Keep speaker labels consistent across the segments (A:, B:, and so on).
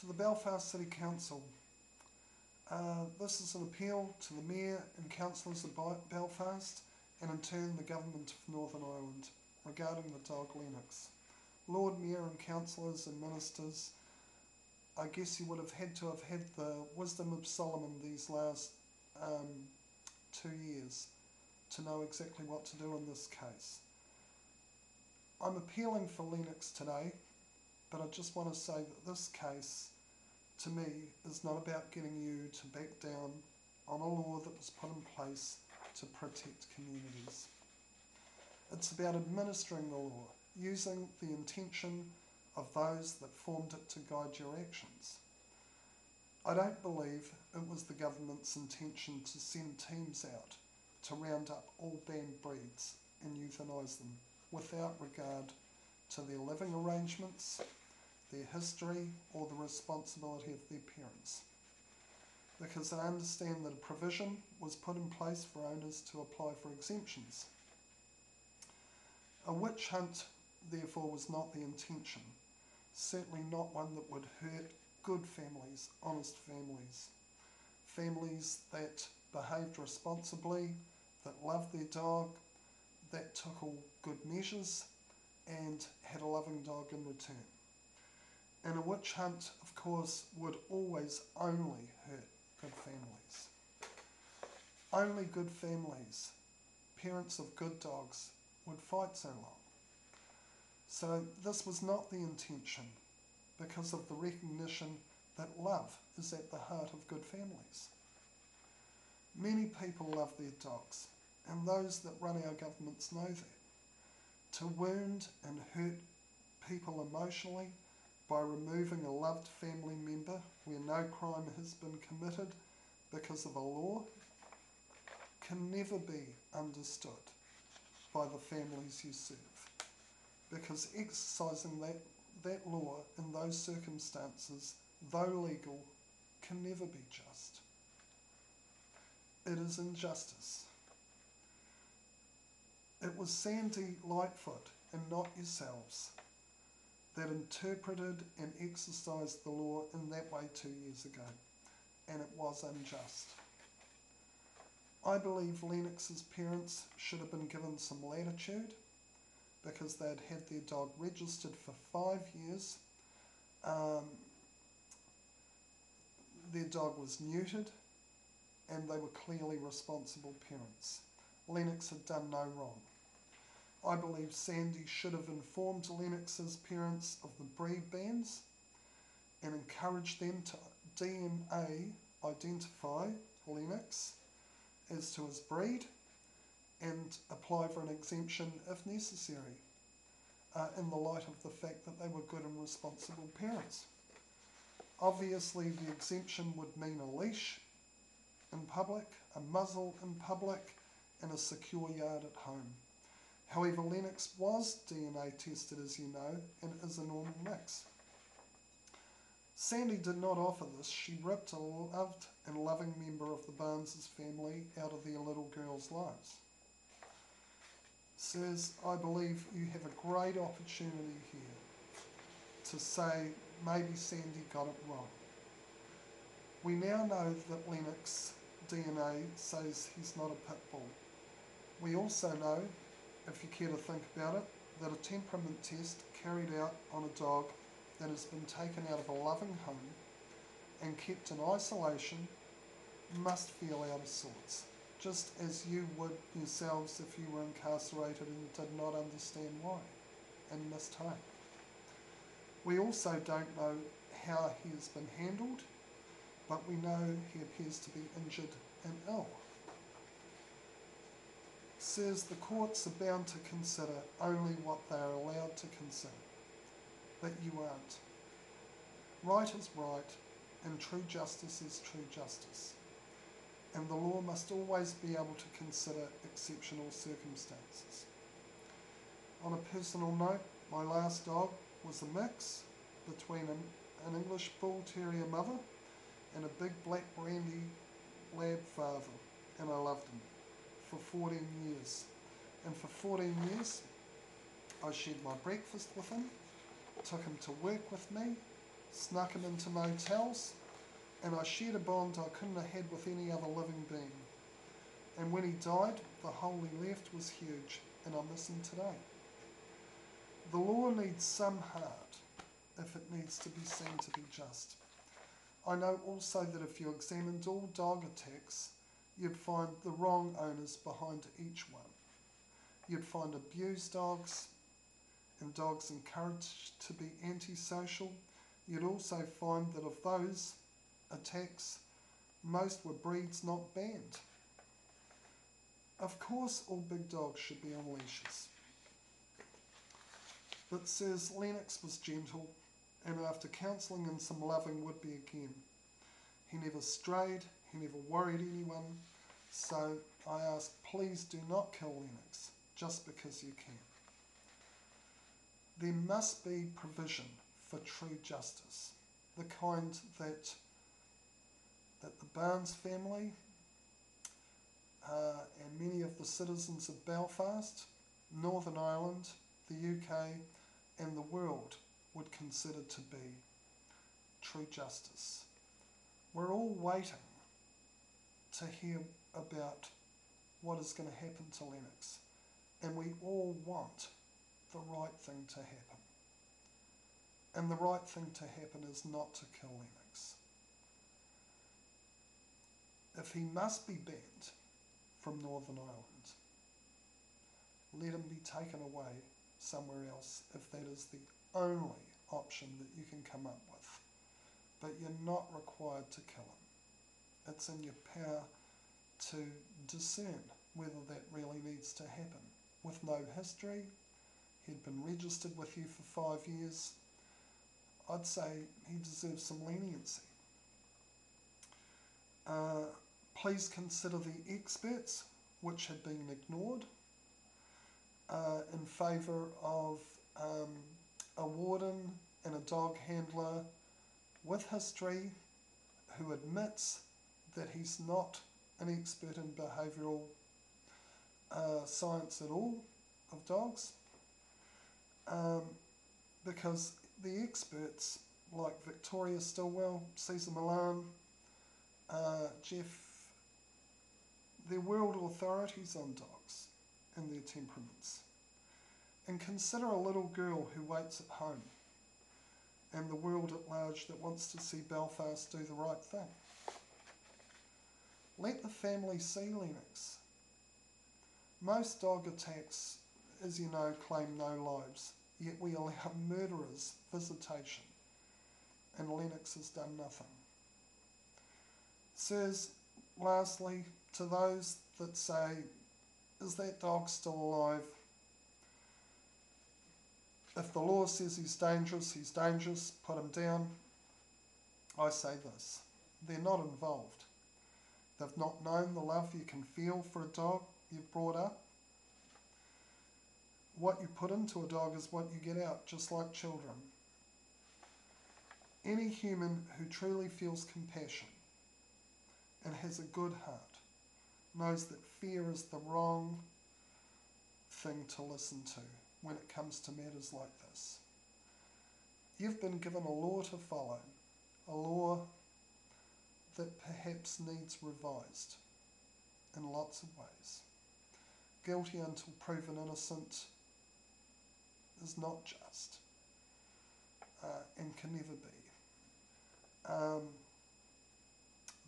A: To the Belfast City Council. This is an appeal to the Mayor and Councilors of Belfast and in turn the Government of Northern Ireland regarding the dog Lennox. Lord Mayor and Councilors and Ministers, I guess you would have had the wisdom of Solomon these last 2 years to know exactly what to do in this case. I'm appealing for Lennox today, but I just want to say that this case, to me, is not about getting you to back down on a law that was put in place to protect communities. It's about administering the law, using the intention of those that formed it to guide your actions. I don't believe it was the government's intention to send teams out to round up all banned breeds and euthanise them without regard to their living arrangements, their history, or the responsibility of their parents. Because I understand that a provision was put in place for owners to apply for exemptions. A witch hunt, therefore, was not the intention, certainly not one that would hurt good families, honest families, families that behaved responsibly, that loved their dog, that took all good measures and had a loving dog in return. And a witch hunt, of course, would always only hurt good families. Only good families, parents of good dogs, would fight so long. So this was not the intention because of the recognition that love is at the heart of good families. Many people love their dogs, and those that run our governments know that. To wound and hurt people emotionally by removing a loved family member where no crime has been committed because of a law can never be understood by the families you serve. Because exercising that law in those circumstances, though legal, can never be just. It is injustice. It was Sandy Lightfoot and not yourselves that interpreted and exercised the law in that way 2 years ago, and it was unjust. I believe Lennox's parents should have been given some latitude because they'd had their dog registered for 5 years. Their dog was neutered and they were clearly responsible parents. Lennox had done no wrong. I believe Sandy should have informed Lennox's parents of the breed bans and encouraged them to DNA identify Lennox as to his breed and apply for an exemption if necessary, in the light of the fact that they were good and responsible parents. Obviously, the exemption would mean a leash in public, a muzzle in public, and a secure yard at home. However, Lennox was DNA tested, as you know, and is a normal mix. Sandy did not offer this. She ripped a loved and loving member of the Barnes' family out of their little girls' lives. Sirs, I believe you have a great opportunity here to say maybe Sandy got it wrong. We now know that Lennox DNA says he's not a pit bull. We also know, if you care to think about it, that a temperament test carried out on a dog that has been taken out of a loving home and kept in isolation must feel out of sorts, just as you would yourselves if you were incarcerated and did not understand why and missed home. We also don't know how he has been handled, but we know he appears to be injured and ill. Sirs, the courts are bound to consider only what they are allowed to consider, but you aren't. Right is right, and true justice is true justice, and the law must always be able to consider exceptional circumstances. On a personal note, my last dog was a mix between an English Bull Terrier mother and a big black brandy lab father, and I loved him for 14 years. And for 14 years, I shared my breakfast with him, took him to work with me, snuck him into motels, and I shared a bond I couldn't have had with any other living being. And when he died, the hole he left was huge, and I miss him today. The law needs some heart if it needs to be seen to be just. I know also that if you examined all dog attacks, you'd find the wrong owners behind each one. You'd find abused dogs and dogs encouraged to be antisocial. You'd also find that of those attacks, most were breeds not banned. Of course, all big dogs should be on leashes. But Sirs Lennox was gentle, and after counselling and some loving would be again. He never strayed, he never worried anyone, so I ask, please do not kill Lennox just because you can. There must be provision for true justice, the kind that the Barnes family and many of the citizens of Belfast, Northern Ireland, the UK and the world would consider to be true justice. We're all waiting to hear about what is going to happen to Lennox, and we all want the right thing to happen. And the right thing to happen is not to kill Lennox. If he must be banned from Northern Ireland, let him be taken away somewhere else if that is the only option that you can come up with. But you're not required to kill him. It's in your power to discern whether that really needs to happen. With no history, he'd been registered with you for 5 years, I'd say he deserves some leniency. Please consider the experts which had been ignored in favour of a warden and a dog handler with history who admits that he's not an expert in behavioural science at all of dogs, because the experts like Victoria Stilwell, Cesar Milan, Jeff, they're world authorities on dogs and their temperaments. And consider a little girl who waits at home and the world at large that wants to see Belfast do the right thing. Let the family see Lennox. Most dog attacks, as you know, claim no lives, yet we allow murderers visitation, and Lennox has done nothing. Sirs, lastly, to those that say, is that dog still alive? If the law says he's dangerous, put him down. I say this, they're not involved. They've not known the love you can feel for a dog you've brought up. What you put into a dog is what you get out, just like children. Any human who truly feels compassion and has a good heart knows that fear is the wrong thing to listen to when it comes to matters like this. You've been given a law to follow, a law that perhaps needs revised in lots of ways. Guilty until proven innocent is not just and can never be.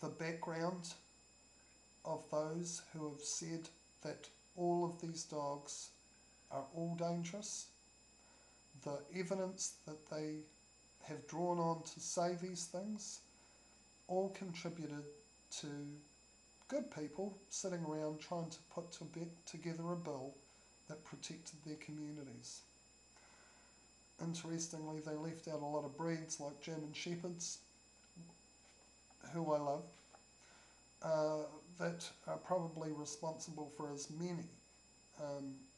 A: The background of those who have said that all of these dogs are all dangerous, the evidence that they have drawn on to say these things, all contributed to good people sitting around trying to put together a bill that protected their communities. Interestingly, they left out a lot of breeds like German Shepherds, who I love, that are probably responsible for as many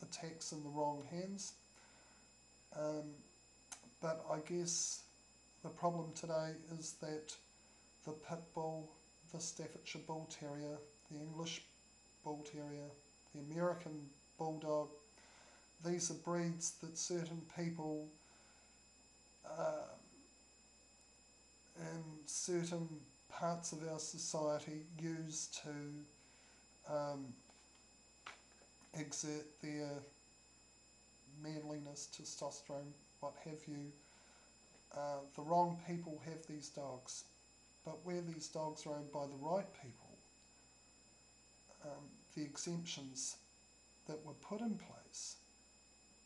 A: attacks in the wrong hands. But I guess the problem today is that the pit bull, the Staffordshire Bull Terrier, the English Bull Terrier, the American Bulldog, these are breeds that certain people in certain parts of our society use to exert their manliness, testosterone, what have you. The wrong people have these dogs, but where these dogs are owned by the right people, the exemptions that were put in place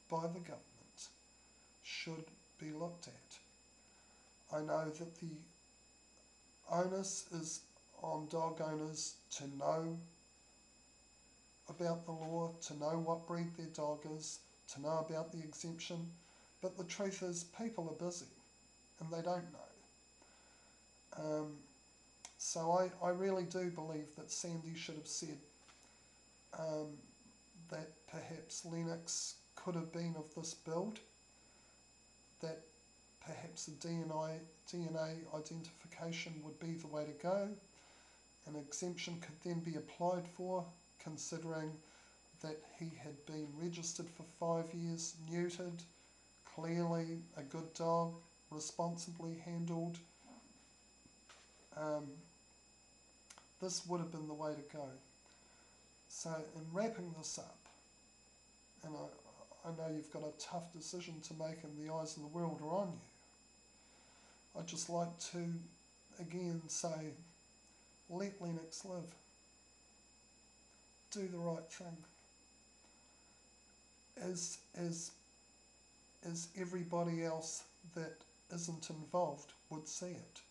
A: by the government should be looked at. I know that the onus is on dog owners to know about the law, to know what breed their dog is, to know about the exemption, but the truth is people are busy and they don't know. So I really do believe that Sandy should have said that perhaps Lennox could have been of this build, that perhaps a DNA identification would be the way to go. An exemption could then be applied for, considering that he had been registered for 5 years, neutered, clearly a good dog, responsibly handled. This would have been the way to go. So in wrapping this up, and I know you've got a tough decision to make and the eyes of the world are on you, I'd just like to again say, let Lennox live. Do the right thing. As everybody else that isn't involved would see it.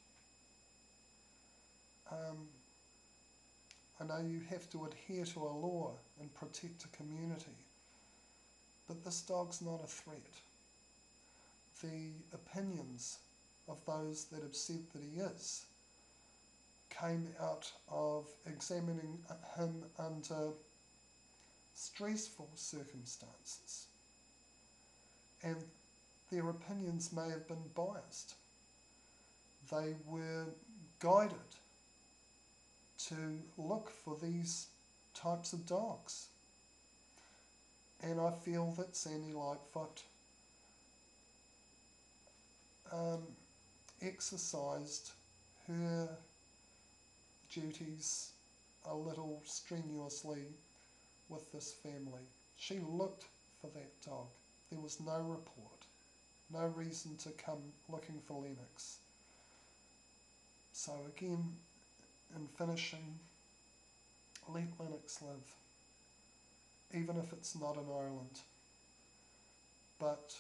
A: I know you have to adhere to a law and protect a community, but this dog's not a threat. The opinions of those that have said that he is came out of examining him under stressful circumstances, and their opinions may have been biased. They were guided to look for these types of dogs, and I feel that Sandy Lightfoot exercised her duties a little strenuously with this family. She looked for that dog. There was no report, no reason to come looking for Lennox. So again, in finishing, let Lennox live, even if it's not in Ireland. But